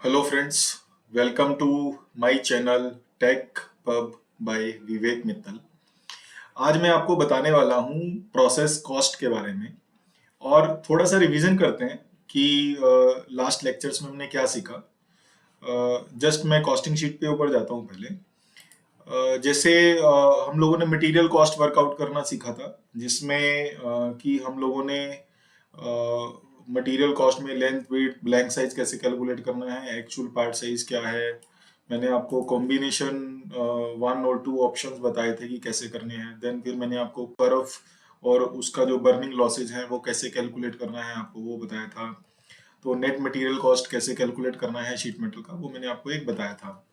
Hello friends, welcome to my channel Tech Pub by Vivek Mittal. आज मैं आपको बताने वाला हूँ प्रोसेस कॉस्ट के बारे में और थोड़ा सा रिवीजन करते हैं कि लास्ट लेक्चर्स में हमने क्या सीखा। जस्ट मैं कॉस्टिंग शीट पे ऊपर जाता हूँ पहले। जैसे हम लोगों ने मटेरियल कॉस्ट वर्कआउट करना सीखा था, जिसमें कि हम लोगों ने मटेरियल कॉस्ट में लेंथ विड्थ ब्लैंक साइज कैसे कैलकुलेट करना है, एक्चुअल पार्ट साइज क्या है। मैंने आपको कॉम्बिनेशन 1 और 2 ऑप्शंस बताए थे कि कैसे करने हैं। देन फिर मैंने आपको कर्व और उसका जो बर्निंग लॉसेज है वो कैसे कैलकुलेट करना है आपको वो बताया था। तो नेट मटेरियल कॉस्ट कैसे कैलकुलेट करना है शीट मेटल का, वो मैंने आपको एक बताया था।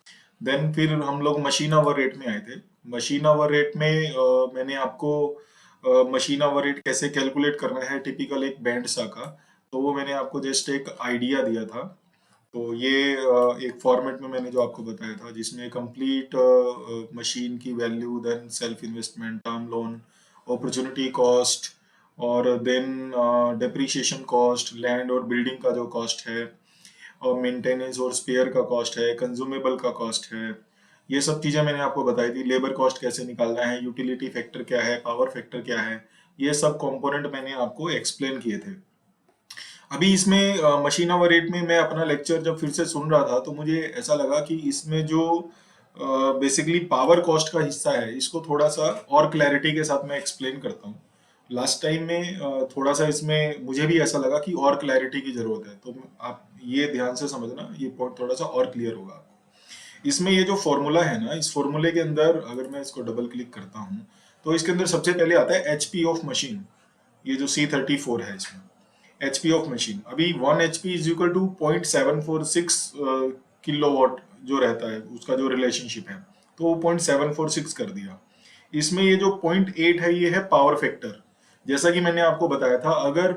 देन फिर हम लोग मशीन आवर रेट में आए थे। मशीन आवर रेट में मैंने आपको मशीन आवर रेट कैसे कैलकुलेट करना है टिपिकल एक बैंड सा का, तो वो मैंने आपको जस्ट एक आइडिया दिया था। तो ये एक फॉर्मेट में मैंने जो आपको बताया था, जिसमें कंप्लीट मशीन की value, then self investment, term loan, opportunity cost, और देन डेप्रिसिएशन कॉस्ट, लैंड और बिल्डिंग का जो कॉस्ट है, और मेंटेनेंस और स्पेयर का कॉस्ट है, कंज्यूमेबल का कॉस्ट है। ये सब चीजें मैंने आपको बताई थी। लेबर कॉस्ट कैसे निकालना है, यूटिलिटी फैक्टर क्या है, पावर फैक्टर क्या है, ये सब कंपोनेंट मैंने आपको एक्सप्लेन किए थे। अभी इसमें मशीन आवर रेट में मैं अपना लेक्चर जब फिर से सुन रहा था, तो मुझे ऐसा लगा कि इसमें जो बेसिकली पावर कॉस्ट का हिस्सा है, इसको थोड़ा सा और क्लैरिटी के साथ मैं एक्सप्लेन करता हूँ। लास्ट टाइम में थोड़ा सा इसमें मुझे भी ऐसा लगा कि और क्लैरिटी की जरूरत है, तो आप ये ध्यान से समझना, ये पॉइंट थोड़ा सा और क्लियर होगा आपको। इसमें ये जो फॉर्मूला है ना, इस फॉर्मूले के अंदर अगर मैं इसको डबल क्लिक करता हूँ, तो इसके अंदर सबसे पहले आता है एचपी ऑफ मशीन। ये जो C34 है, इसमें एचपी ऑफ मशीन, अभी 1 HP is equal to 0.746 kilowatt जो रहता है, उसका जो रिलेशनशिप है, तो वो 0.746 कर दिया। इसमें ये जो 0.8 है, ये है पावर फैक्टर। जैसा कि मैंने आपको बताया था, अगर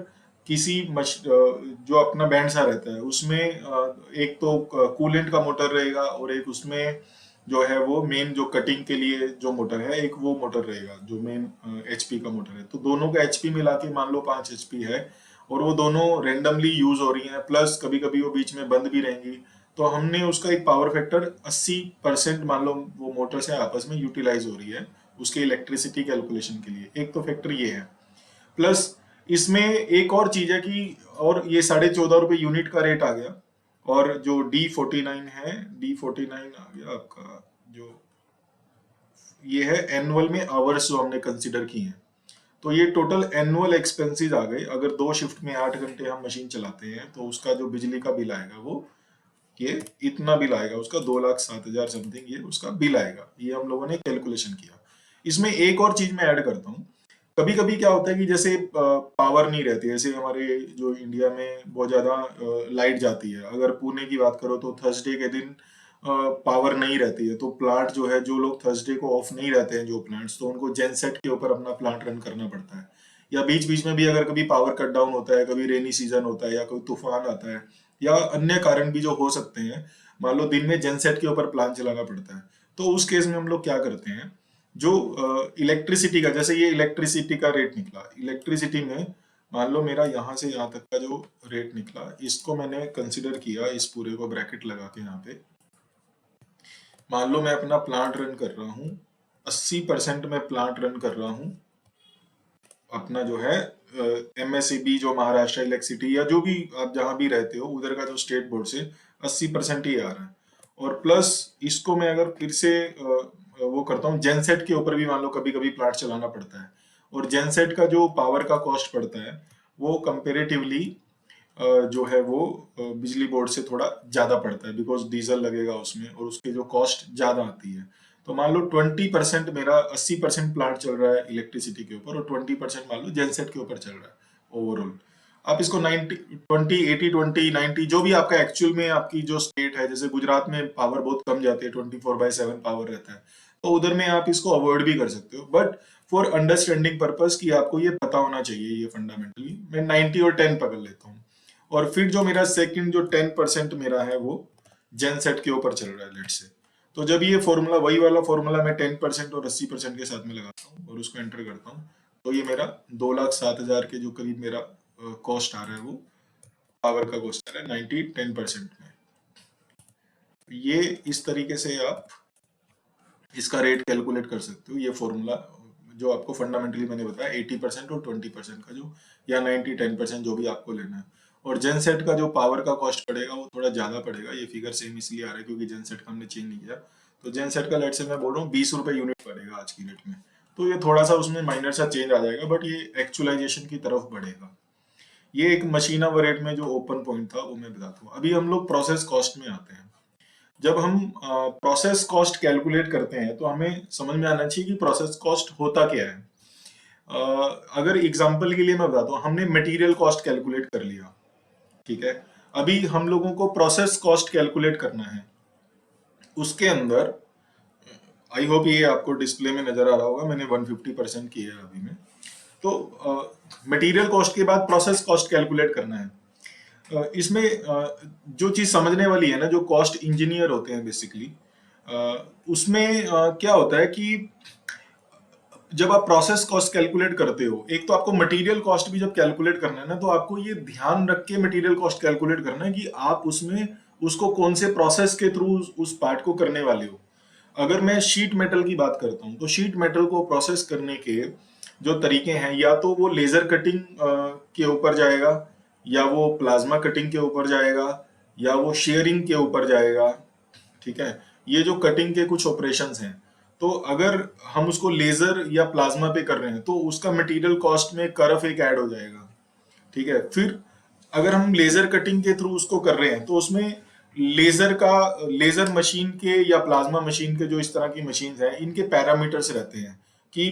किसी जो अपना बैंड सा रहता है, उसमें एक तो कूलेंट का मोटर रहेगा, और एक उसमें जो है वो मेन जो कटिंग के लिए जो मोटर है, एक वो मोटर रहेगा जो मेन एचपी का मोटर है। तो दोनों का एचपी मिला के मान लो 5 HP है, और वो दोनों रेंडमली यूज हो रही हैं, प्लस कभी कभी वो बीच में बंद भी रहेंगी। तो हमने उसका एक पावर फैक्टर 80% मान लो वो मोटर से आपस में यूटिलाइज हो रही है उसके इलेक्ट्रिसिटी कैलकुलेशन के लिए। एक तो फैक्टर ये है। प्लस इसमें एक और चीज है कि, और ये 14.5 रुपये यूनिट का रेट आ गया। और जो D49 है, D49 आ गया आपका, जो ये है एनुअल में आवर्स जो हमने कंसिडर की हैं। तो ये टोटल एनुअल एक्सपेंसेस आ गए। अगर 2 शिफ्ट में 8 घंटे हम मशीन चलाते हैं, तो उसका जो बिजली का बिल आएगा वो ये इतना बिल आएगा उसका, 2,07,000 समथिंग ये उसका बिल आएगा। ये हम लोगों ने कैलकुलेशन किया। इसमें एक और चीज मैं ऐड करता हूँ। कभी कभी क्या होता है कि जैसे पावर नहीं रहती, जैसे हमारे जो इंडिया में बहुत ज्यादा लाइट जाती है। अगर पुणे की बात करो तो थर्सडे के दिन पावर नहीं रहती है, तो प्लांट जो है, जो लोग थर्सडे को ऑफ नहीं रहते हैं जो प्लांट्स, तो उनको जेनसेट के ऊपर अपना प्लांट रन करना पड़ता है। या बीच बीच में भी अगर कभी पावर कट डाउन होता है, कभी रेनी सीजन होता है, या कोई तूफान आता है, या अन्य कारण भी जो हो सकते हैं, मान लो दिन में जेनसेट के ऊपर प्लांट चलाना पड़ता है, तो उस केस में हम लोग क्या करते हैं, जो इलेक्ट्रिसिटी का, जैसे ये इलेक्ट्रिसिटी का रेट निकला, इलेक्ट्रिसिटी में मान लो मेरा यहाँ से यहाँ तक का जो रेट निकला, इसको मैंने कंसिडर किया, इस पूरे को ब्रैकेट लगा के यहाँ पे मान लो मैं अपना प्लांट रन कर रहा हूँ, 80% में प्लांट रन कर रहा हूँ अपना जो है MSEB, जो महाराष्ट्र इलेक्ट्रिसिटी, या जो भी आप जहां भी रहते हो उधर का जो स्टेट बोर्ड से 80% ही आ रहा है। और प्लस इसको मैं अगर फिर से वो करता हूँ, जेनसेट के ऊपर भी मान लो कभी कभी प्लांट चलाना पड़ता है, और जेनसेट का जो पावर का कॉस्ट पड़ता है, वो कंपेरेटिवली जो है वो बिजली बोर्ड से थोड़ा ज्यादा पड़ता है, बिकॉज डीजल लगेगा उसमें और उसकी जो कॉस्ट ज्यादा आती है। तो मान लो 20% मेरा, 80% प्लांट चल रहा है इलेक्ट्रिसिटी के ऊपर, और 20% मान लो जेनसेट के ऊपर चल रहा है ओवरऑल। आप इसको 90, 20, 80, 20, 90, जो भी आपका एक्चुअल में आपकी जो स्टेट है, जैसे गुजरात में पावर बहुत कम जाती है, 24/7 पावर रहता है, तो उधर में आप इसको अवॉइड भी कर सकते हो। बट फॉर अंडरस्टैंडिंग पर्पज की आपको ये पता होना चाहिए, ये फंडामेंटली मैं 90 और 10 पकड़ लेता हूँ। और फिर जो मेरा सेकंड जो 10% मेरा है, वो जेन सेट के ऊपर चल रहा है, लेट से। तो जब ये फॉर्मूला, वही वाला फॉर्मूला मैं 10% और 80% के साथ में लगाता हूँ और उसको एंटर करता हूँ, तो ये मेरा 2,07,000 के जो करीब मेरा कॉस्ट आ रहा है, वो पावर का कॉस्ट आ रहा है 90, 10% में। ये इस तरीके से आप इसका रेट कैलकुलेट कर सकते हो। ये फॉर्मूला जो आपको फंडामेंटली मैंने बताया 80% और 20% का जो, या 90-10% जो भी आपको लेना है। और जेनसेट का जो पावर का कॉस्ट पड़ेगा वो थोड़ा ज्यादा पड़ेगा। ये फिगर सेम इसलिए आ रहा है क्योंकि जेनसेट का हमने चेंज नहीं किया। तो जेनसेट का लेट से मैं बोल रहा हूँ 20 रुपए यूनिट पड़ेगा आज की रेट में। तो ये थोड़ा सा उसमें माइनर सा चेंज आ जाएगा, बट ये एक्चुअलाइजेशन की तरफ बढ़ेगा। ये एक मशीन ऑफ रेट में जो ओपन पॉइंट था वो मैं बताता हूँ। अभी हम लोग प्रोसेस कॉस्ट में आते हैं। जब हम प्रोसेस कॉस्ट कैलकुलेट करते हैं तो हमें समझ में आना चाहिए कि प्रोसेस कॉस्ट होता क्या है। अगर एग्जांपल के लिए मैं बताता हूँ, हमने मटेरियल कॉस्ट कैलकुलेट कर लिया, ठीक है। अभी हम लोगों को प्रोसेस कॉस्ट कैलकुलेट करना है। उसके अंदर आई होप ये आपको डिस्प्ले में नजर आ रहा होगा, मैंने 150% किया है अभी में। तो मटेरियल कॉस्ट के बाद प्रोसेस कॉस्ट कैलकुलेट करना है। इसमें जो चीज समझने वाली है ना, जो कॉस्ट इंजीनियर होते हैं बेसिकली, उसमें क्या होता है कि जब आप प्रोसेस कॉस्ट कैलकुलेट करते हो, एक तो आपको मटेरियल कॉस्ट भी जब कैलकुलेट करना है ना, तो आपको ये ध्यान रख के मटेरियल कॉस्ट कैलकुलेट करना है कि आप उसमें उसको कौन से प्रोसेस के थ्रू उस पार्ट को करने वाले हो। अगर मैं शीट मेटल की बात करता हूँ तो शीट मेटल को प्रोसेस करने के जो तरीके हैं, या तो वो लेजर कटिंग के ऊपर जाएगा, या वो प्लाज्मा कटिंग के ऊपर जाएगा, या वो शेयरिंग के ऊपर जाएगा, ठीक है। ये जो कटिंग के कुछ ऑपरेशंस हैं, तो अगर हम उसको लेजर या प्लाज्मा पे कर रहे हैं तो उसका मटेरियल कॉस्ट में कर्व एक ऐड हो जाएगा, ठीक है। फिर अगर हम लेजर कटिंग के थ्रू उसको कर रहे हैं तो उसमें लेजर मशीन के या प्लाज्मा मशीन के, जो इस तरह की मशीन हैं, इनके पैरामीटर्स रहते हैं कि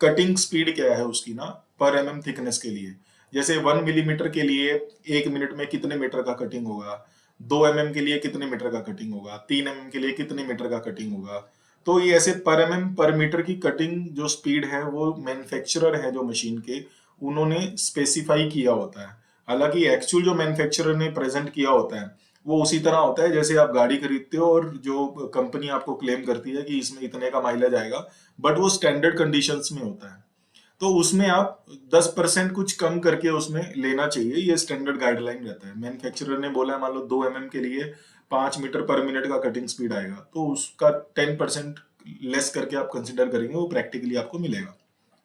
कटिंग स्पीड क्या है उसकी ना, पर एमएम थिकनेस के लिए। जैसे 1 मिलीमीटर के लिए 1 मिनट में कितने मीटर का कटिंग होगा, 2 एमएम के लिए कितने मीटर का कटिंग होगा, 3 एमएम के लिए कितने मीटर का कटिंग होगा। तो ये ऐसे पर एमएम पर मीटर की कटिंग जो स्पीड है वो मैन्युफैक्चरर है जो मशीन के, उन्होंने स्पेसिफाई किया होता है। हालांकि एक्चुअल जो मैन्युफैक्चरर ने प्रेजेंट किया होता है वो उसी तरह होता है जैसे आप गाड़ी खरीदते हो और जो कंपनी आपको क्लेम करती है कि इसमें इतने का माइलेज आएगा, बट वो स्टैंडर्ड कंडीशंस में होता है। तो उसमें आप 10% कुछ कम करके उसमें लेना चाहिए, ये स्टैंडर्ड गाइडलाइन रहता है। मैन्युफैक्चरर ने बोला है मान लो 2 एमएम के लिए 5 मीटर पर मिनट का कटिंग स्पीड आएगा, तो उसका 10% लेस करके आप कंसिडर करेंगे, वो प्रैक्टिकली आपको मिलेगा,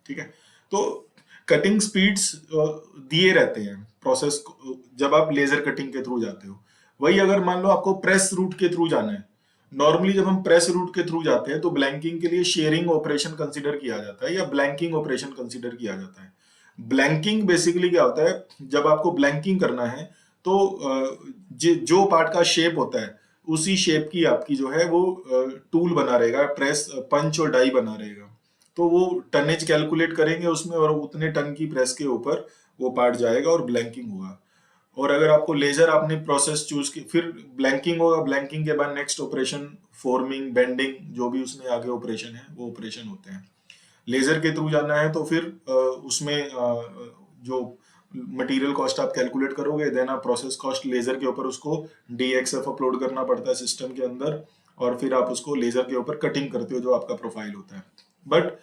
ठीक है। तो कटिंग स्पीड्स दिए रहते हैं प्रोसेस जब आप लेजर कटिंग के थ्रू जाते हो। वही अगर मान लो आपको प्रेस रूट के थ्रू जाना है, नॉर्मली जब हम प्रेस रूट के थ्रू जाते हैं तो ब्लैंकिंग के लिए शेयरिंग ऑपरेशन कंसीडर किया जाता है या ब्लैंकिंग ऑपरेशन कंसीडर किया जाता है। ब्लैंकिंग बेसिकली क्या होता है, जब आपको ब्लैंकिंग करना है तो जो पार्ट का शेप होता है उसी शेप की आपकी जो है वो टूल बना रहेगा, प्रेस पंच और डाई बना रहेगा। तो वो टनेज कैलकुलेट करेंगे उसमें और उतने टन की प्रेस के ऊपर वो पार्ट जाएगा और ब्लैंकिंग होगा। और अगर आपको लेजर आपने प्रोसेस चूज की, फिर ब्लैंकिंग होगा, ब्लैंकिंग के बाद नेक्स्ट ऑपरेशन फॉर्मिंग, बेंडिंग, जो भी उसमें आगे ऑपरेशन है वो ऑपरेशन होते हैं। लेजर के थ्रू जाना है तो फिर उसमें जो मटेरियल कॉस्ट आप कैलकुलेट करोगे, देन आप प्रोसेस कॉस्ट लेजर के ऊपर उसको डीएक्सएफ अपलोड करना पड़ता है सिस्टम के अंदर, और फिर आप उसको लेजर के ऊपर कटिंग करते हो जो आपका प्रोफाइल होता है। बट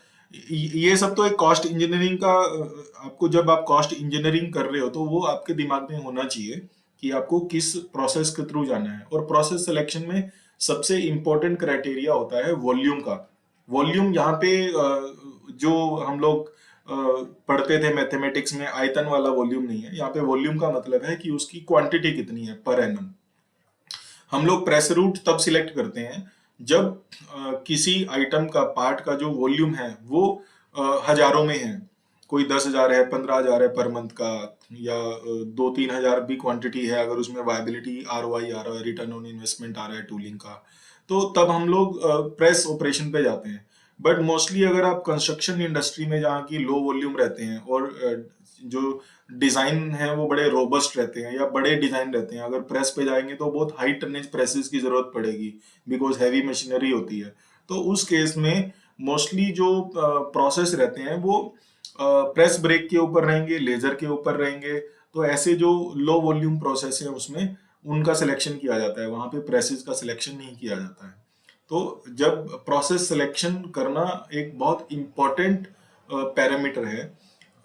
ये सब तो एक कॉस्ट इंजीनियरिंग का, आपको जब आप कॉस्ट इंजीनियरिंग कर रहे हो तो वो आपके दिमाग में होना चाहिए कि आपको किस प्रोसेस के थ्रू जाना है। और प्रोसेस सिलेक्शन में सबसे इंपॉर्टेंट क्राइटेरिया होता है वॉल्यूम का। वॉल्यूम यहाँ पे जो हम लोग पढ़ते थे मैथमेटिक्स में, आयतन वाला वॉल्यूम नहीं है यहाँ पे। वॉल्यूम का मतलब है कि उसकी क्वांटिटी कितनी है पर एनम। हम लोग प्रेस रूट तब सिलेक्ट करते हैं जब किसी आइटम का, पार्ट का जो वॉल्यूम है वो हजारों में है। कोई 10,000 है, 15,000 है पर मंथ का, या 2-3 हजार भी क्वांटिटी है, अगर उसमें वायबिलिटी आरओआई आ रहा है, रिटर्न ऑन इन्वेस्टमेंट आ रहा है टूलिंग का, तो तब हम लोग प्रेस ऑपरेशन पे जाते हैं। बट मोस्टली अगर आप कंस्ट्रक्शन इंडस्ट्री में जहाँ की लो वॉल्यूम रहते हैं और जो डिजाइन है वो बड़े रोबस्ट रहते हैं या बड़े डिजाइन रहते हैं, अगर प्रेस पे जाएंगे तो बहुत हाई टनेज प्रेसेस की जरूरत पड़ेगी बिकॉज हैवी मशीनरी होती है। तो उस केस में मोस्टली जो प्रोसेस रहते हैं वो प्रेस ब्रेक के ऊपर रहेंगे, लेजर के ऊपर रहेंगे। तो ऐसे जो लो वॉल्यूम प्रोसेस है उसमें उनका सिलेक्शन किया जाता है, वहां पे प्रेसेस का सिलेक्शन नहीं किया जाता है। तो जब प्रोसेस सिलेक्शन करना एक बहुत इंपॉर्टेंट पैरामीटर है,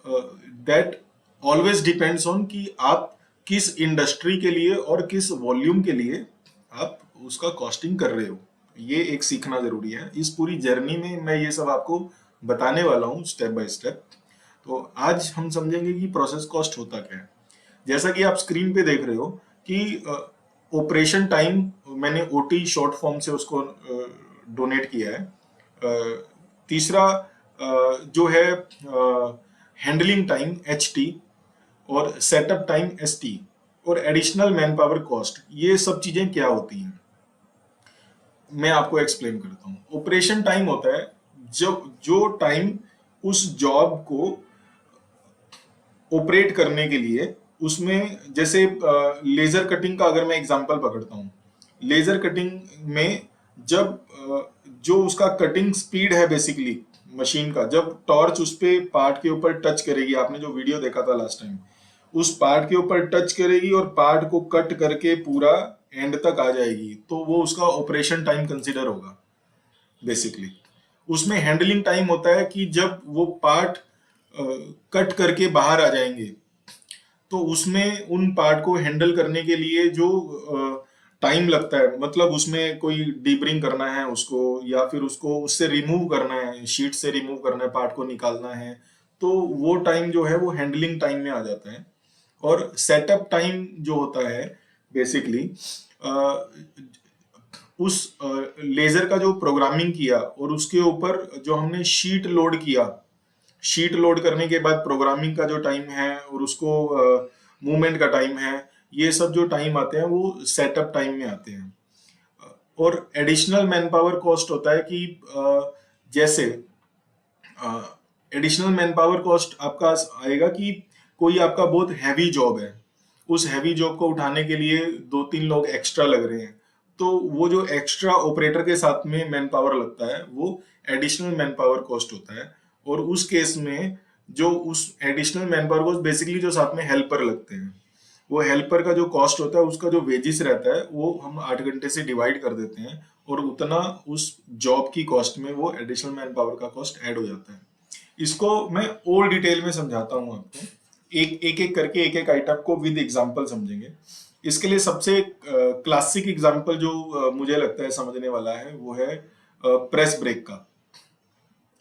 दैट ऑलवेज डिपेंड्स ऑन कि आप किस इंडस्ट्री के लिए और किस वॉल्यूम के लिए आप उसका कॉस्टिंग कर रहे हो, ये एक सीखना जरूरी है। इस पूरी जर्नी में मैं ये सब आपको बताने वाला हूँ स्टेप बाय स्टेप। तो आज हम समझेंगे कि प्रोसेस कॉस्ट होता क्या है। जैसा कि आप स्क्रीन पे देख रहे हो कि ऑपरेशन टाइम, मैंने ओटी शॉर्ट फॉर्म से उसको डोनेट किया है। तीसरा जो है हैंडलिंग टाइम एचटी, और सेटअप टाइम एसटी, और एडिशनल मैन पावर कॉस्ट, ये सब चीजें क्या होती हैं मैं आपको एक्सप्लेन करता हूँ। ऑपरेशन टाइम होता है जब जो टाइम उस जॉब को ऑपरेट करने के लिए, उसमें जैसे लेजर कटिंग का अगर मैं एग्जांपल पकड़ता हूँ, लेजर कटिंग में जब जो उसका कटिंग स्पीड है बेसिकली मशीन का, जब टॉर्च उस पे पार्ट के ऊपर टच करेगी, आपने जो वीडियो देखा था लास्ट टाइम, उस पार्ट के ऊपर टच करेगी और पार्ट को कट करके पूरा एंड तक आ जाएगी, तो वो उसका ऑपरेशन टाइम कंसिडर होगा बेसिकली। उसमें हैंडलिंग टाइम होता है कि जब वो पार्ट कट करके बाहर आ जाएंगे, तो उसमें उन पार्ट को हैंडल करने के लिए जो टाइम लगता है, मतलब उसमें कोई डीबरिंग करना है उसको, या फिर उसको उससे रिमूव करना है, शीट से रिमूव करना है, पार्ट को निकालना है, तो वो टाइम जो है वो हैंडलिंग टाइम में आ जाता है। और सेटअप टाइम जो होता है बेसिकली उस लेजर का जो प्रोग्रामिंग किया और उसके ऊपर जो हमने शीट लोड किया, शीट लोड करने के बाद प्रोग्रामिंग का जो टाइम है और उसको मूवमेंट का टाइम है, ये सब जो टाइम आते हैं वो सेटअप टाइम में आते हैं। और एडिशनल मैन पावर कॉस्ट होता है कि जैसे एडिशनल मैन पावर कॉस्ट आपका आएगा कि कोई आपका बहुत हैवी जॉब है, उस हैवी जॉब को उठाने के लिए 2-3 लोग एक्स्ट्रा लग रहे हैं, तो वो जो एक्स्ट्रा ऑपरेटर के साथ में मैन पावर लगता है वो एडिशनल मैन पावर कॉस्ट होता है। और उस केस में जो उस additional man power cost basically जो साथ में हेल्पर लगते हैं, वो हेल्पर का जो कॉस्ट होता है उसका जो वेजिस रहता है वो हम 8 घंटे से डिवाइड कर देते हैं, और उतना उस जॉब की कॉस्ट में वो एडिशनल मैन पावर का कॉस्ट ऐड हो जाता है। इसको मैं और डिटेल में समझाता हूँ आपको, एक एक करके एक एक आइटम को विद एग्जांपल समझेंगे। इसके लिए सबसे क्लासिक एग्जांपल जो मुझे लगता है समझने वाला है वो है प्रेस ब्रेक का।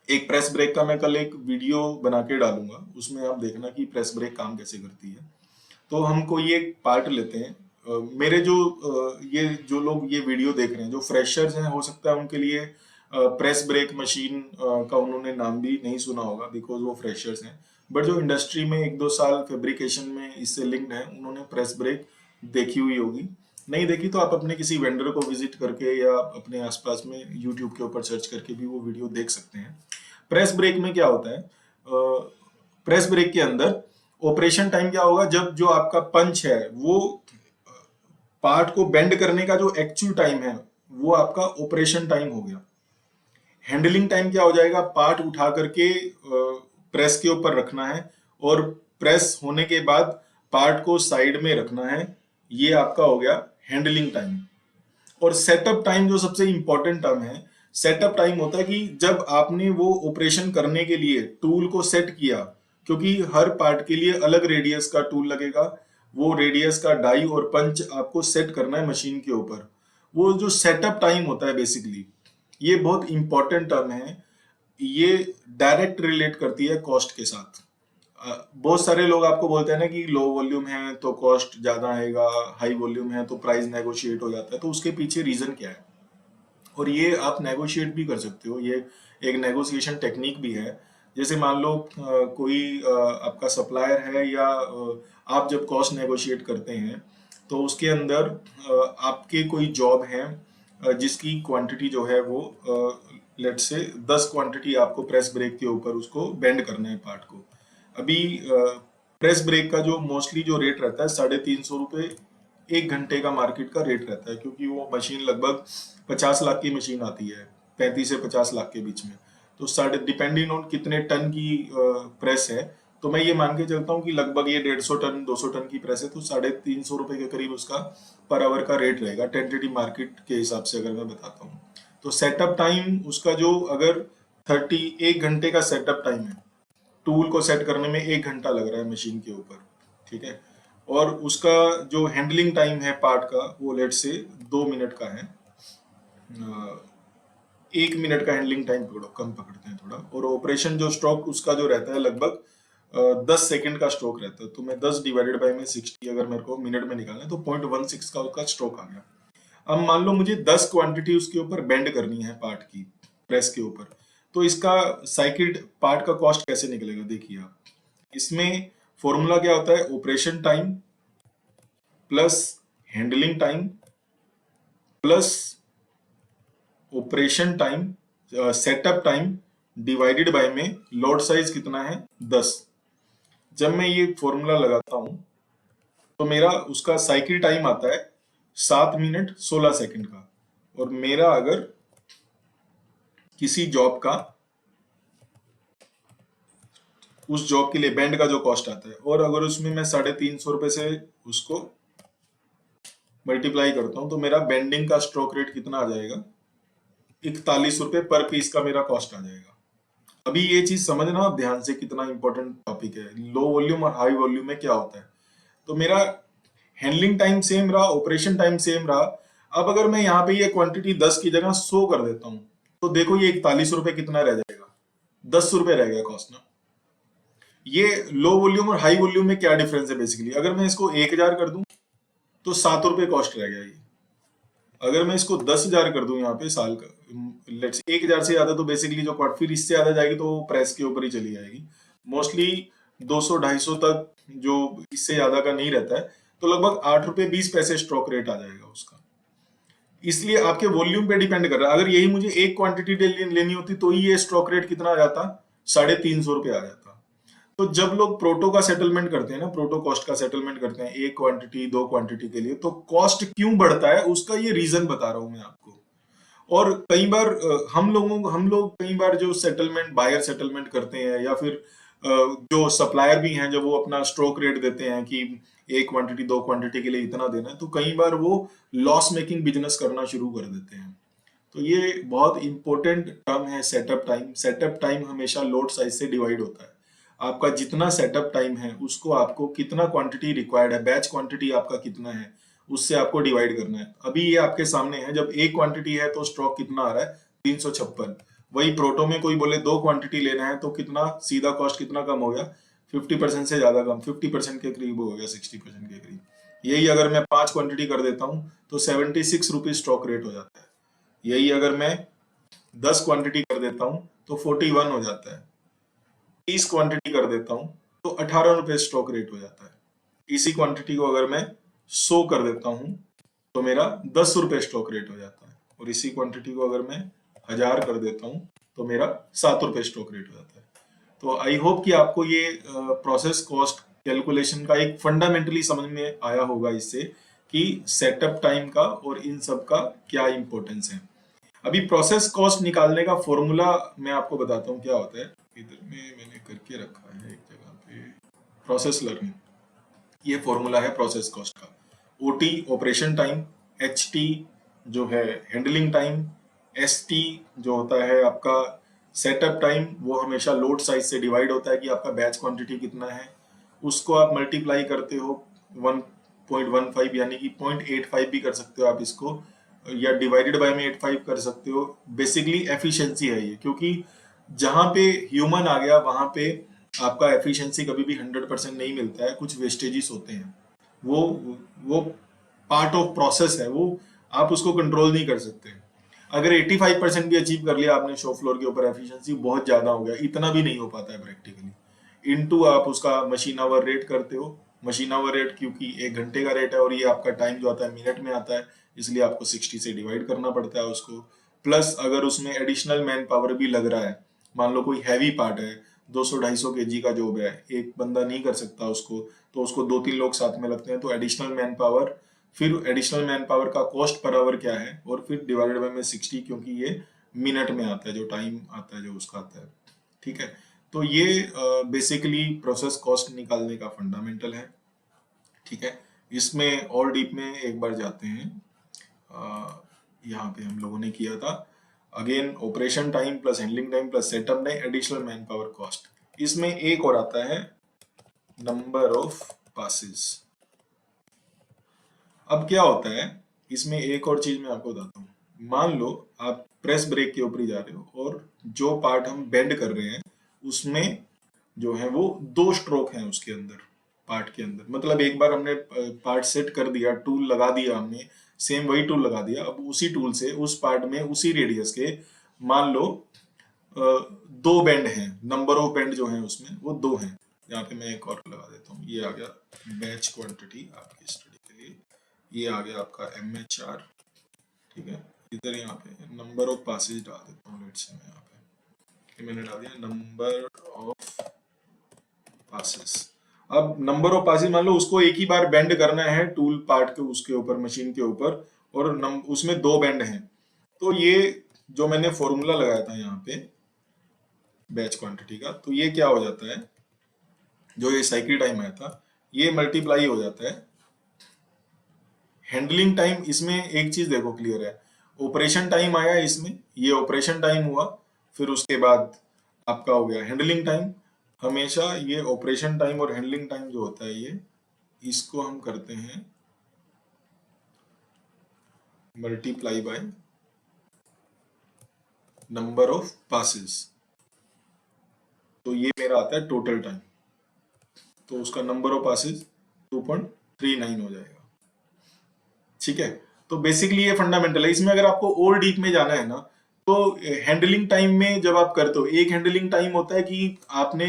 एक प्रेस ब्रेक का मैं कल एक वीडियो बना के डालूंगा, उसमें आप देखना कि प्रेस ब्रेक काम कैसे करती है। तो हम कोई एक पार्ट लेते हैं, मेरे जो ये जो लोग ये वीडियो देख रहे हैं जो फ्रेशर्स हैं, हो सकता है उनके लिए प्रेस ब्रेक मशीन का उन्होंने नाम भी नहीं सुना होगा बिकॉज वो फ्रेशर्स हैं। बट जो इंडस्ट्री में 1-2 साल फैब्रिकेशन में इससे लिंक्ड है, उन्होंने प्रेस ब्रेक देखी हुई होगी। नहीं देखी तो आप अपने किसी वेंडर को विजिट करके या अपने आसपास में यूट्यूब के ऊपर सर्च करके भी वो वीडियो देख सकते हैं। प्रेस ब्रेक में क्या होता है, प्रेस ब्रेक के अंदर ऑपरेशन टाइम क्या होगा, जब जो आपका पंच है वो पार्ट को बेंड करने का जो एक्चुअल टाइम है वो आपका ऑपरेशन टाइम हो गया। हैंडलिंग टाइम क्या हो जाएगा, पार्ट उठा करके प्रेस के ऊपर रखना है और प्रेस होने के बाद पार्ट को साइड में रखना है, ये आपका हो गया हैंडलिंग टाइम। और सेटअप टाइम जो सबसे इंपॉर्टेंट टर्म है, सेटअप टाइम होता है कि जब आपने वो ऑपरेशन करने के लिए टूल को सेट किया, क्योंकि हर पार्ट के लिए अलग रेडियस का टूल लगेगा, वो रेडियस का डाई और पंच आपको सेट करना है मशीन के ऊपर। वो जो सेटअप टाइम होता है बेसिकली, ये बहुत इंपॉर्टेंट टर्म है, ये डायरेक्ट रिलेट करती है कॉस्ट के साथ। बहुत सारे लोग आपको बोलते हैं ना कि लो वॉल्यूम है तो कॉस्ट ज्यादा आएगा, हाई वॉल्यूम है तो प्राइस नेगोशिएट हो जाता है, तो उसके पीछे रीजन क्या है, और ये आप नेगोशिएट भी कर सकते हो, ये एक नेगोशिएशन टेक्निक भी है। जैसे मान लो कोई आपका सप्लायर है, या आप जब कॉस्ट नेगोशिएट करते हैं तो उसके अंदर आपके कोई जॉब है जिसकी क्वांटिटी जो है वो लेट से 10 क्वांटिटी आपको प्रेस ब्रेक के ऊपर उसको बेंड करना है पार्ट को। अभी प्रेस ब्रेक का जो मोस्टली जो रेट रहता है 350 रुपये 1 घंटे का मार्केट का रेट रहता है, क्योंकि वो मशीन लगभग 50 लाख की मशीन आती है, 35 से 50 लाख के बीच में। तो साढ़े डिपेंडिंग ऑन कितने टन की प्रेस है, तो मैं ये मान के चलता हूँ कि लगभग ये 150 टन 200 टन की प्रेस है, तो 350 रुपये के करीब उसका पर आवर का रेट रहेगा टेंटेटिव मार्केट के हिसाब से अगर मैं बताता हूँ। तो सेटअप टाइम उसका जो अगर 1 घंटे का सेटअप टाइम है, टूल को सेट करने में 1 घंटा लग रहा है मशीन के ऊपर, ठीक है, और उसका जो हैंडलिंग टाइम है पार्ट का वो लेट से 2 मिनट का है। 1 मिनट का हैंडलिंग टाइम थोड़ा कम पकड़ते हैं थोड़ा, और ऑपरेशन जो स्ट्रोक उसका जो रहता है लगभग 10 सेकंड का स्ट्रोक रहता है। तो मैं 10 डिवाइडेड बाय में 60 अगर मेरे को मिनट में निकालना है तो 0.16 का उसका स्ट्रोक आ गया। अब मान लो मुझे 10 क्वांटिटी उसके ऊपर बेंड करनी है पार्ट की प्रेस के ऊपर, तो इसका साइकिल पार्ट का कॉस्ट कैसे निकलेगा देखिए आप। इसमें फॉर्मूला क्या होता है, operation time plus handling time plus operation time setup time divided by में लोड साइज कितना है 10। जब मैं ये फॉर्मूला लगाता हूं तो मेरा उसका साइकिल टाइम आता है 7 मिनट 16 सेकंड का। और मेरा अगर किसी जॉब का उस जॉब के लिए बैंड का जो कॉस्ट आता है, और अगर उसमें मैं 350 रुपए से उसको मल्टीप्लाई करता हूं तो मेरा बेंडिंग का स्ट्रोक रेट कितना आ जाएगा, 41 रुपए पर पीस का मेरा कॉस्ट आ जाएगा। अभी ये चीज समझना आप ध्यान से, कितना इंपॉर्टेंट टॉपिक है। लो वॉल्यूम और हाई वॉल्यूम में क्या होता है। तो मेरा हैंडलिंग टाइम सेम रहा, ऑपरेशन टाइम सेम रहा। अब अगर मैं यहाँ पे ये क्वांटिटी 10 की जगह 100 कर देता हूँ तो देखो ये 41 रुपए कितना रह जाएगा, 10 रुपए रह गया कॉस्ट ना। ये लो वॉल्यूम और हाई वॉल्यूम में क्या डिफरेंस है बेसिकली, अगर मैं इसको 1000 कर दूं तो 7 रुपए कॉस्ट रह गया ये। अगर मैं इसको 10,000 कर दूं यहाँ पे साल का, लेट्स 1000 से ज्यादा तो बेसिकली जो क्वार्ट फिर इससे ज्यादा जाएगी तो वो प्रेस के ऊपर ही चली जाएगी। मोस्टली 200-250 तक जो इससे ज्यादा का नहीं रहता है, तो लगभग 8 रुपए 20 पैसे स्ट्रोक रेट आ जाएगा उसका। इसलिए आपके वॉल्यूम पे डिपेंड कर रहा है। अगर यही मुझे एक क्वांटिटी लेनी होती तो ये स्ट्रोक रेट कितना आ जाता, 350 रुपए आ जाता। तो जब लोग प्रोटो का सेटलमेंट करते हैं ना, प्रोटो कॉस्ट का सेटलमेंट करते हैं एक क्वांटिटी 2 क्वांटिटी के लिए, तो कॉस्ट क्यों बढ़ता है उसका ये रीजन बता रहा हूं मैं आपको। और कई बार हम लोग कई बार जो सेटलमेंट बायर सेटलमेंट करते हैं, या फिर जो सप्लायर भी हैं जब वो अपना स्ट्रोक रेट देते हैं कि एक क्वांटिटी 2 क्वांटिटी के लिए इतना देना है, तो कई बार वो लॉस मेकिंग बिजनेस करना शुरू कर देते हैं। तो ये बहुत इंपॉर्टेंट टर्म है सेटअप टाइम। सेटअप टाइम हमेशा लोड साइज से डिवाइड होता है। आपका जितना सेटअप टाइम है उसको आपको कितना क्वांटिटी रिक्वायर्ड है, बैच क्वांटिटी आपका कितना है, उससे आपको डिवाइड करना है। अभी ये आपके सामने है, जब एक क्वांटिटी है तो स्टॉक कितना आ रहा है 356। वही प्रोटो में कोई बोले 2 क्वांटिटी लेना है तो कितना सीधा कॉस्ट कितना कम हो गया, 50% से ज्यादा कम, 50% के करीब हो गया, 60% के करीब। यही अगर मैं 5 क्वांटिटी कर देता हूँ तो 76 रुपीज स्टॉक रेट हो जाता है। यही अगर मैं 10 क्वांटिटी कर देता हूँ तो 41 हो जाता है। 30 क्वांटिटी कर देता हूँ तो 18 रुपए स्टॉक रेट हो जाता है। इसी क्वांटिटी को अगर मैं 100 कर देता हूँ तो मेरा 10 रुपए स्टॉक रेट हो जाता है। और इसी क्वांटिटी को अगर मैं 1000 कर देता हूँ तो मेरा 7 रुपए स्टॉक रेट हो जाता है। तो आई होप कि आपको ये प्रोसेस कॉस्ट कैलकुलेशन का एक फंडामेंटली समझ में आया होगा इससे, कि सेटअप टाइम का और इन सब का क्या इंपॉर्टेंस है। अभी प्रोसेस कॉस्ट निकालने का फॉर्मूला मैं आपको बताता हूँ क्या होता है। इधर में मैंने करके रखा है एक जगह पे, प्रोसेस लर्निंग। ये फॉर्मूला है प्रोसेस कॉस्ट का। OT operation time, H T जो है हैंडलिंग टाइम, एस टी जो होता है आपका सेटअप टाइम, वो हमेशा लोड साइज से डिवाइड होता है कि आपका बैच क्वांटिटी कितना है, उसको आप मल्टीप्लाई करते हो 1.15 यानी कि 0.85 भी कर सकते हो आप इसको, या डिवाइडेड बाय में 85 कर सकते हो। बेसिकली एफिशिएंसी है ये, क्योंकि जहां पे ह्यूमन आ गया वहां पे आपका एफिशिएंसी कभी भी 100% नहीं मिलता है, कुछ वेस्टेजेस होते हैं। वो वो पार्ट ऑफ प्रोसेस है, वो आप उसको कंट्रोल नहीं कर सकते। अगर 85% भी अचीव कर लिया आपने शो फ्लोर के ऊपर, एफिशिएंसी बहुत ज्यादा हो गया, इतना भी नहीं हो पाता है प्रैक्टिकली। इनटू आप उसका मशीन आवर रेट करते हो। मशीन आवर रेट क्योंकि 1 घंटे का रेट है और ये आपका टाइम जो आता है मिनट में आता है, इसलिए आपको 60 से डिवाइड करना पड़ता है उसको। प्लस अगर उसमें एडिशनल मैन पावर भी लग रहा है, मान लो कोई हैवी पार्ट है, 200-250 केजी का जॉब है, एक बंदा नहीं कर सकता उसको, तो उसको 2-3 लोग साथ में लगते हैं, तो एडिशनल मैन पावर, फिर एडिशनल मैन पावर का कॉस्ट पर आवर क्या है, और फिर डिवाइडेड बाय में 60, क्योंकि ये मिनट में आता है, जो टाइम आता है जो उसका आता है। ठीक है, तो ये बेसिकली प्रोसेस कॉस्ट निकालने का फंडामेंटल है। ठीक है, इसमें और डीप में एक बार जाते हैं। यहाँ पे हम लोगों ने किया था again operation time plus handling time plus setup time additional man power cost. इसमें एक और आता है नंबर ऑफ पासेस। अब क्या होता है इसमें, एक और चीज मैं आपको बताता हूँ। मान लो आप प्रेस ब्रेक के ऊपर ही जा रहे हो और जो पार्ट हम बेंड कर रहे हैं उसमें जो है वो 2 स्ट्रोक हैं उसके अंदर, पार्ट के अंदर। मतलब एक बार हमने पार्ट सेट कर दिया, टूल लगा दिया हमने, सेम वही टूल लगा दिया, अब उसी टूल से उस पार्ट में उसी रेडियस के मान लो 2 बेंड हैं, नंबर ऑफ बेंड जो है उसमें वो 2 हैं। यहाँ पे मैं एक और लगा देता हूँ, ये आ गया बैच क्वांटिटी आपकी स्टडी के लिए, ये आ गया आपका MHR, ठीक है। इधर यहाँ पे नंबर ऑफ पासेज डाल देता हूँ, लेट्स से मैं यहाँ पे मैंने डाल दिया नंबर ऑफ पासेस। अब नंबर ऑफ पासेस मान लो उसको एक ही बार बेंड करना है टूल पार्ट के उसके ऊपर, मशीन के ऊपर, और उसमें 2 बेंड हैं, तो ये जो मैंने फॉर्मूला लगाया था यहाँ पे बैच क्वांटिटी का, तो ये क्या हो जाता है, जो ये साइकिल टाइम आया था ये मल्टीप्लाई हो जाता है हैंडलिंग टाइम। इसमें एक चीज देखो क्लियर है, ऑपरेशन टाइम आया इसमें, ये ऑपरेशन टाइम हुआ, फिर उसके बाद आपका हो गया हैंडलिंग टाइम। हमेशा ये ऑपरेशन टाइम और हैंडलिंग टाइम जो होता है ये, इसको हम करते हैं multiply by number of passes, तो ये मेरा आता है टोटल टाइम, तो उसका नंबर ऑफ पासेस 2.39 हो जाएगा, ठीक है। तो बेसिकली ये फंडामेंटल है। इसमें अगर आपको और डीप में जाना है ना, तो हैंडलिंग टाइम में जब आप करते हो, एक हैंडलिंग टाइम होता है कि आपने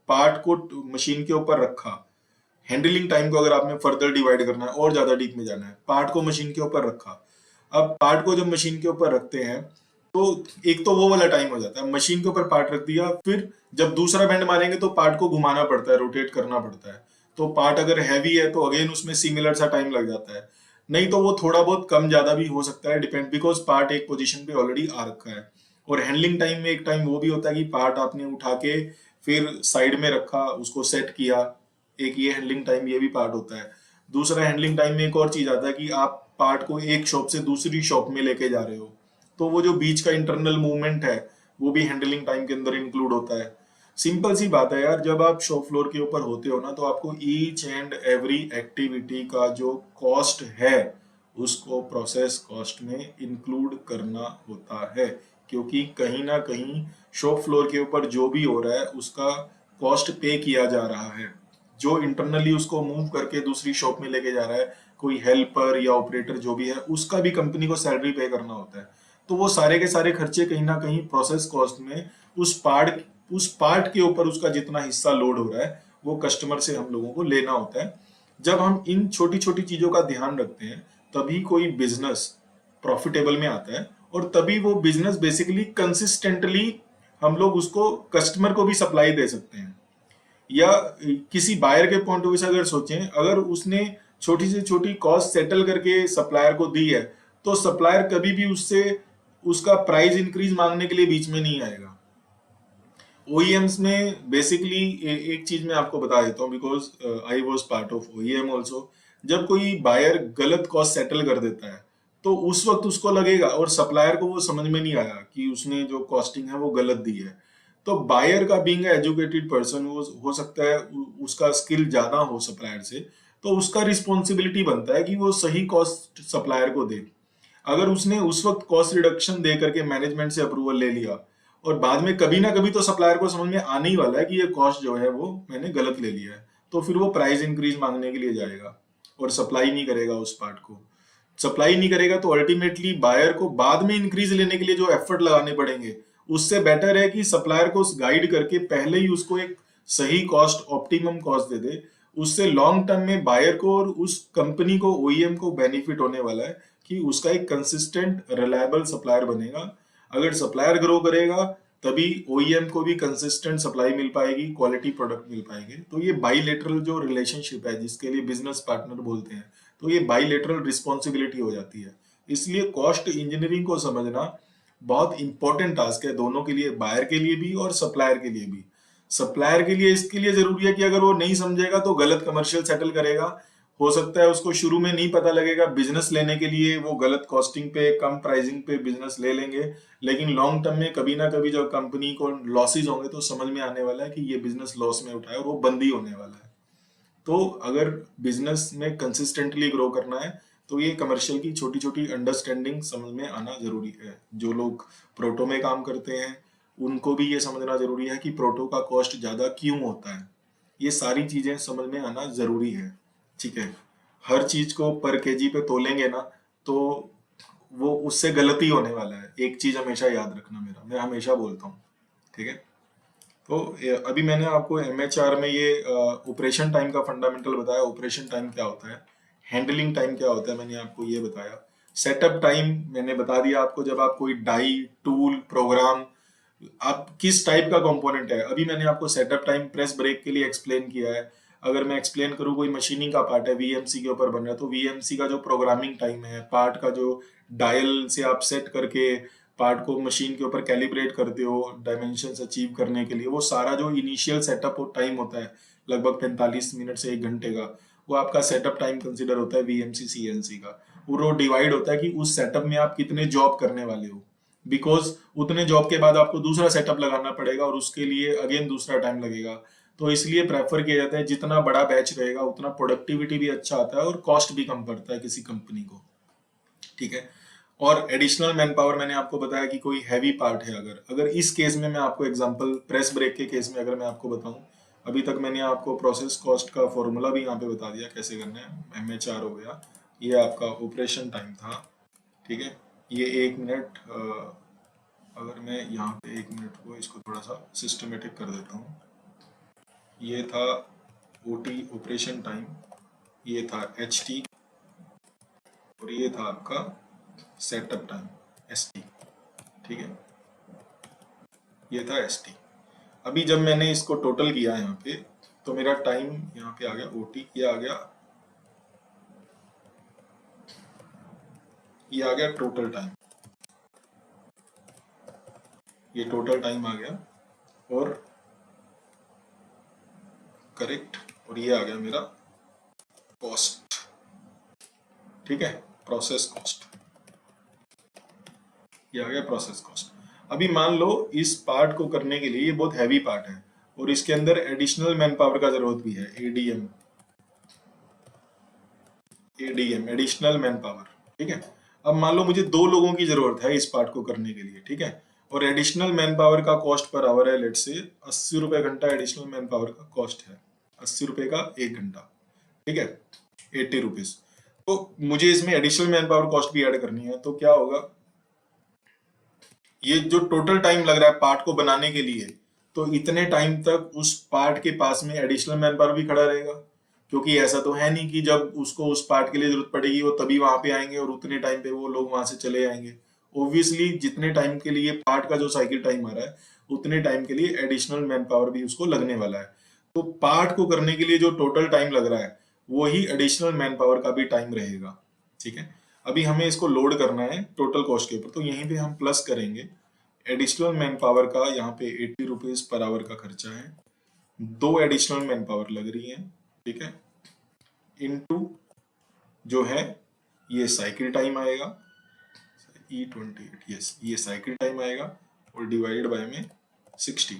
पार्ट को मशीन के ऊपर रखा। हैंडलिंग टाइम को अगर आपने फर्दर डिवाइड करना है और ज्यादा डीप में जाना है, पार्ट को मशीन के ऊपर रखा। अब पार्ट को जब मशीन के ऊपर रखते हैं तो एक तो वो वाला टाइम हो जाता है, मशीन के ऊपर पार्ट रख दिया, फिर जब दूसरा बेंड मारेंगे तो पार्ट को घुमाना पड़ता है, रोटेट करना पड़ता है। तो पार्ट अगर हैवी है तो अगेन उसमें सिमिलर सा टाइम लग जाता है, नहीं तो वो थोड़ा बहुत कम ज्यादा भी हो सकता है, डिपेंड, बिकॉज पार्ट एक पोजीशन पे ऑलरेडी आ रखा है। और हैंडलिंग टाइम में एक टाइम वो भी होता है कि पार्ट आपने उठा के फिर साइड में रखा, उसको सेट किया, एक ये हैंडलिंग टाइम ये भी पार्ट होता है। दूसरा हैंडलिंग टाइम में एक और चीज आता है कि आप पार्ट को एक शॉप से दूसरी शॉप में लेके जा रहे हो, तो वो जो बीच का इंटरनल मूवमेंट है वो भी हैंडलिंग टाइम के अंदर इंक्लूड होता है। सिंपल सी बात है यार, जब आप शॉप फ्लोर के ऊपर होते हो ना, तो आपको ईच एंड एवरी एक्टिविटी का जो कॉस्ट है उसको प्रोसेस कॉस्ट में इंक्लूड करना होता है, क्योंकि कहीं ना कहीं शॉप फ्लोर के ऊपर जो भी हो रहा है उसका कॉस्ट पे किया जा रहा है। जो इंटरनली उसको मूव करके दूसरी शॉप में लेके जा रहा है, कोई हेल्पर या ऑपरेटर जो भी है, उसका भी कंपनी को सैलरी पे करना होता है। तो वो सारे के सारे खर्चे कहीं ना कहीं प्रोसेस कॉस्ट में उस पार्ट के ऊपर उसका जितना हिस्सा लोड हो रहा है वो कस्टमर से हम लोगों को लेना होता है। जब हम इन छोटी छोटी चीजों का ध्यान रखते हैं तभी कोई बिजनेस प्रॉफिटेबल में आता है, और तभी वो बिजनेस बेसिकली कंसिस्टेंटली हम लोग उसको कस्टमर को भी सप्लाई दे सकते हैं। या किसी बायर के पॉइंट ऑफ व्यू से अगर सोचें, अगर उसने छोटी से छोटी कॉस्ट सेटल करके सप्लायर को दी है, तो सप्लायर कभी भी उससे उसका प्राइस इंक्रीज मांगने के लिए बीच में नहीं आएगा। ओईएम्स में बेसिकली एक चीज मैं आपको बता देता हूँ, because I was part of OEM also. जब कोई बायर गलत कॉस्ट सेटल कर देता है तो उस वक्त उसको लगेगा, और सप्लायर को वो समझ में नहीं आया कि उसने जो कॉस्टिंग है वो गलत दी है। तो बायर का बीइंग एजुकेटेड पर्सन हो सकता है उसका स्किल ज्यादा हो सप्लायर से, तो उसका रिस्पॉन्सिबिलिटी बनता है कि वो सही कॉस्ट सप्लायर को दे। अगर उसने उस वक्त कॉस्ट रिडक्शन दे करके मैनेजमेंट से अप्रूवल ले लिया, और बाद में कभी ना कभी तो सप्लायर को समझ में आने ही वाला है कि ये कॉस्ट जो है वो मैंने गलत ले लिया है, तो फिर वो प्राइस इंक्रीज मांगने के लिए जाएगा और सप्लाई नहीं करेगा उस पार्ट को। सप्लाई नहीं करेगा तो अल्टीमेटली बायर को बाद में इंक्रीज लेने के लिए जो एफर्ट लगाने पड़ेंगे, उससे बेटर है कि सप्लायर को गाइड करके पहले ही उसको एक सही कॉस्ट, ऑप्टिमम कॉस्ट दे दे। उससे लॉन्ग टर्म में बायर को और उस कंपनी को, ओईएम को बेनिफिट होने वाला है कि उसका एक कंसिस्टेंट रिलायबल सप्लायर बनेगा। अगर सप्लायर ग्रो करेगा तभी ओईएम को भी कंसिस्टेंट सप्लाई मिल पाएगी, क्वालिटी प्रोडक्ट मिल पाएंगे। तो ये बाईलेटरल जो रिलेशनशिप है, जिसके लिए बिजनेस पार्टनर बोलते हैं, तो ये बाईलेटरल रिस्पॉन्सिबिलिटी हो जाती है। इसलिए कॉस्ट इंजीनियरिंग को समझना बहुत इंपॉर्टेंट टास्क है, दोनों के लिए, बायर के लिए भी और सप्लायर के लिए भी। सप्लायर के लिए इसके लिए जरूरी है कि अगर वो नहीं समझेगा तो गलत कमर्शियल सेटल करेगा। हो सकता है उसको शुरू में नहीं पता लगेगा, बिजनेस लेने के लिए वो गलत कॉस्टिंग पे, कम प्राइसिंग पे बिजनेस ले लेंगे, लेकिन लॉन्ग टर्म में कभी ना कभी जब कंपनी को लॉसेज होंगे तो समझ में आने वाला है कि ये बिजनेस लॉस में उठाया और वो बंद ही होने वाला है। तो अगर बिजनेस में कंसिस्टेंटली ग्रो करना है तो ये कमर्शियल की छोटी छोटी अंडरस्टैंडिंग समझ में आना जरूरी है। जो लोग प्रोटो में काम करते हैं उनको भी ये समझना जरूरी है कि प्रोटो का कॉस्ट ज्यादा क्यों होता है। ये सारी चीजें समझ में आना जरूरी है। ठीक है, हर चीज को पर केजी पे तोलेंगे ना तो वो उससे गलती होने वाला है। एक चीज हमेशा याद रखना, मेरा मैं हमेशा बोलता हूँ। ठीक है, तो अभी मैंने आपको एमएचआर में ये ऑपरेशन टाइम का फंडामेंटल बताया। ऑपरेशन टाइम क्या होता है, हैंडलिंग टाइम क्या होता है, मैंने आपको ये बताया। सेटअप टाइम मैंने बता दिया आपको, जब आप कोई डाई टूल प्रोग्राम, आप किस टाइप का कंपोनेंट है। अभी मैंने आपको सेटअप टाइम प्रेस ब्रेक के लिए एक्सप्लेन किया है। अगर मैं एक्सप्लेन करूँ कोई मशीनिंग का पार्ट है, वीएमसी के ऊपर बन रहा है, तो वीएमसी का जो प्रोग्रामिंग टाइम है, पार्ट का जो डायल से आप सेट करके पार्ट को मशीन के ऊपर कैलिब्रेट करते हो डायमेंशन अचीव करने के लिए, वो सारा जो इनिशियल सेटअप टाइम होता है लगभग 45 मिनट से 1 घंटे का, वो आपका सेटअप टाइम कंसिडर होता है वीएमसी सीएनसी का। वो डिवाइड होता है कि उस सेटअप में आप कितने जॉब करने वाले हो, बिकॉज उतने जॉब के बाद आपको दूसरा सेटअप लगाना पड़ेगा और उसके लिए अगेन दूसरा टाइम लगेगा। तो इसलिए प्रेफर किया जाता है जितना बड़ा बैच रहेगा उतना प्रोडक्टिविटी भी अच्छा आता है और कॉस्ट भी कम पड़ता है किसी कंपनी को। ठीक है, और एडिशनल मैन पावर मैंने आपको बताया कि कोई हैवी पार्ट है, अगर अगर इस केस में मैं आपको एग्जांपल प्रेस ब्रेक के केस में अगर मैं आपको बताऊं, अभी तक मैंने आपको प्रोसेस कॉस्ट का फॉर्मूला भी यहाँ पे बता दिया कैसे करना है। एमएचआर हो गया, ये आपका ऑपरेशन टाइम था। ठीक है, ये 1 मिनट, अगर मैं यहाँ पे 1 मिनट को इसको थोड़ा सा सिस्टमेटिक कर देता हूँ। ये था ओटी ऑपरेशन टाइम, ये था एचटी, और ये था आपका सेटअप टाइम एसटी। ठीक है, ये था एसटी। अभी जब मैंने इसको टोटल किया यहाँ पे तो मेरा टाइम यहाँ पे आ गया ओटी, ये आ गया, ये आ गया टोटल टाइम, ये टोटल टाइम आ गया और करेक्ट, और ये आ गया मेरा कॉस्ट। ठीक है, प्रोसेस कॉस्ट, ये आ गया प्रोसेस कॉस्ट। अभी मान लो इस पार्ट को करने के लिए ये बहुत हैवी पार्ट है और इसके अंदर एडिशनल मैन पावर का जरूरत भी है, ADM, ADM additional man power. ठीक है, अब मान लो मुझे 2 लोगों की जरूरत है इस पार्ट को करने के लिए। ठीक है, और एडिशनल मैन पावर का कॉस्ट पर आवर है लेट से 80 रुपए घंटा, एडिशनल मैन पावर का कॉस्ट है 80 रुपए का 1 घंटा। ठीक है, 80 रुपीज। तो मुझे इसमें एडिशनल मैन पावर कॉस्ट भी ऐड करनी है, तो क्या होगा, ये जो टोटल टाइम लग रहा है पार्ट को बनाने के लिए, तो इतने टाइम तक उस पार्ट के पास में एडिशनल मैन पावर भी खड़ा रहेगा, क्योंकि ऐसा तो है नहीं कि जब उसको उस पार्ट के लिए जरूरत पड़ेगी वो तभी वहां पे आएंगे और उतने टाइम पे वो लोग वहां से चले जाएंगे। ऑब्वियसली जितने टाइम के लिए पार्ट का जो साइकिल टाइम आ रहा है उतने टाइम के लिए एडिशनल मैन पावर भी उसको लगने वाला है। तो पार्ट को करने के लिए जो टोटल टाइम लग रहा है वही एडिशनल मैन पावर का भी टाइम रहेगा। ठीक है, अभी हमें इसको लोड करना है टोटल कॉस्ट के ऊपर, तो यहीं पे हम प्लस करेंगे एडिशनल मैन पावर का। यहाँ पे 80 रुपीज पर आवर का खर्चा है, 2 एडिशनल मैन पावर लग रही है। ठीक है, इनटू जो है ये साइकिल टाइम आएगा E28, यस ये साइकिल टाइम आएगा, और डिवाइड बाय में 60।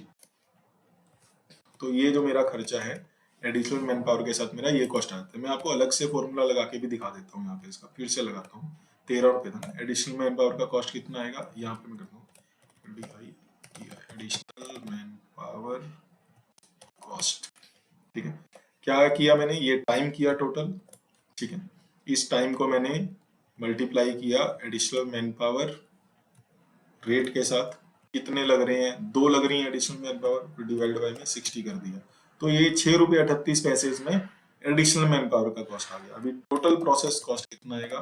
तो ये जो मेरा खर्चा है एडिशनल मैन पावर के साथ मेरा ये कॉस्ट आता है। मैं आपको अलग से फॉर्मूला लगा के भी दिखा देता हूँ, यहाँ पे इसका फिर से लगाता हूँ। 13 रुपए था ना, एडिशनल मैन पावर का कॉस्ट कितना आएगा, यहाँ पे मैं करता हूँ एडिशनल मैन पावर कॉस्ट। ठीक है, क्या किया मैंने, ये टाइम किया टोटल। ठीक है, इस टाइम को मैंने मल्टीप्लाई किया एडिशनल मैन पावर रेट के साथ, कितने लग रहे हैं, 2 लग रही है additional man power, divide by में 60 कर दिया। तो ये 6 रुपये 38 पैसे इसमें एडिशनल मैन पावर का कॉस्ट आ गया। अभी टोटल प्रोसेस कॉस्ट कितना आएगा,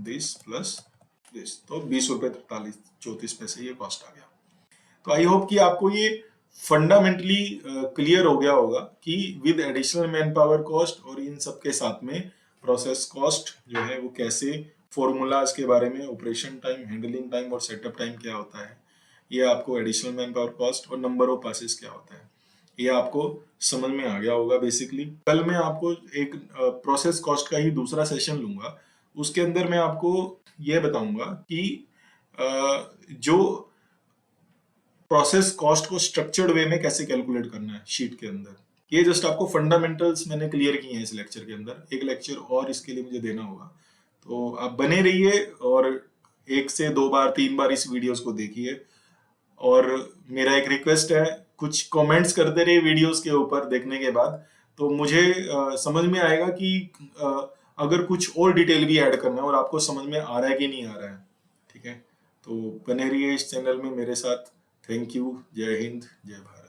दिस प्लस दिस, तो 20 रुपये 34 पैसे ये कॉस्ट आ गया। तो आई होप कि आपको ये फंडामेंटली क्लियर हो गया होगा कि with additional man power cost और इन सब के साथ में प्रोसेस कॉस्ट जो है वो कैसे, फॉर्मूलाज के बारे में, ऑपरेशन टाइम, हैंडलिंग टाइम और सेटअप टाइम क्या होता है, ये आपको एडिशनल मैन पावर कॉस्ट और नंबर ऑफ पासेस क्या होता है, ये आपको समझ में आ गया होगा बेसिकली। कल मैं आपको एक प्रोसेस कॉस्ट का ही दूसरा सेशन लूंगा, उसके अंदर मैं आपको ये बताऊंगा कि जो प्रोसेस कॉस्ट को स्ट्रक्चर्ड वे में कैसे कैलकुलेट करना है शीट के अंदर। ये जस्ट आपको फंडामेंटल्स मैंने क्लियर किए हैं इस लेक्चर के अंदर। एक लेक्चर और इसके लिए मुझे देना होगा, तो आप बने रहिए और 1 से 2 बार 3 बार इस वीडियोस को देखिए। और मेरा एक रिक्वेस्ट है, कुछ कमेंट्स करते रहिए वीडियोस के ऊपर देखने के बाद, तो मुझे समझ में आएगा कि अगर कुछ और डिटेल भी ऐड करना है और आपको समझ में आ रहा है कि नहीं आ रहा है। ठीक है, तो बने रहिए इस चैनल में मेरे साथ। Thank you. जय हिंद, जय भारत।